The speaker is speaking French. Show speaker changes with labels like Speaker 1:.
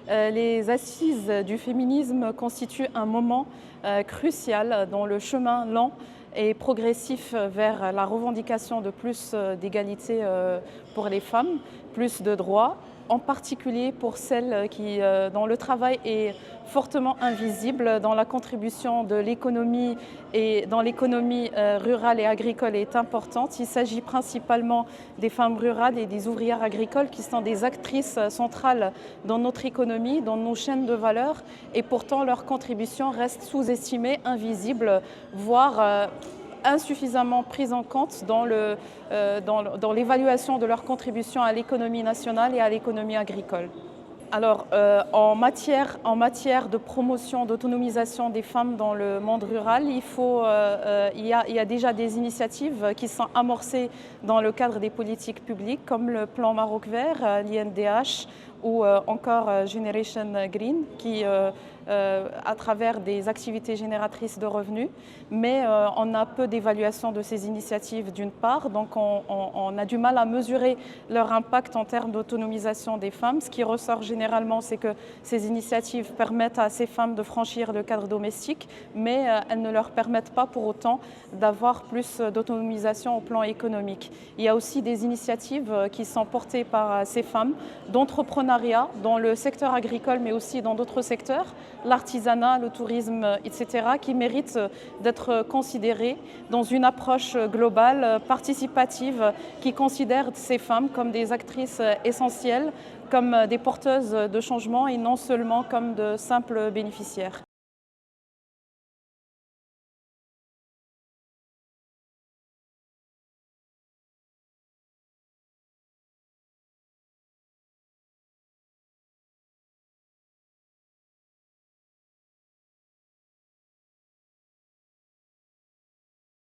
Speaker 1: Les assises du féminisme constituent un moment crucial dans le chemin lent et progressif vers la revendication de plus d'égalité pour les femmes, plus de droits, en particulier pour celles dont le travail est fortement invisible, dont la contribution de l'économie et dans l'économie rurale et agricole est importante. Il s'agit principalement des femmes rurales et des ouvrières agricoles qui sont des actrices centrales dans notre économie, dans nos chaînes de valeur, et pourtant leur contribution reste sous-estimée, invisible, voire insuffisamment prise en compte dans l'évaluation de leur contribution à l'économie nationale et à l'économie agricole. Alors, en matière de promotion, d'autonomisation des femmes dans le monde rural, il y a déjà des initiatives qui sont amorcées dans le cadre des politiques publiques, comme le plan Maroc Vert, l'INDH, ou encore Generation Green, qui, à travers des activités génératrices de revenus. Mais on a peu d'évaluation de ces initiatives d'une part, donc on a du mal à mesurer leur impact en termes d'autonomisation des femmes. Ce qui ressort généralement, c'est que ces initiatives permettent à ces femmes de franchir le cadre domestique, mais elles ne leur permettent pas pour autant d'avoir plus d'autonomisation au plan économique. Il y a aussi des initiatives qui sont portées par ces femmes d'entrepreneuriat dans le secteur agricole, mais aussi dans d'autres secteurs, l'artisanat, le tourisme, etc., qui méritent d'être considérées dans une approche globale, participative, qui considère ces femmes comme des actrices essentielles, comme des porteuses de changement et non seulement comme de simples bénéficiaires.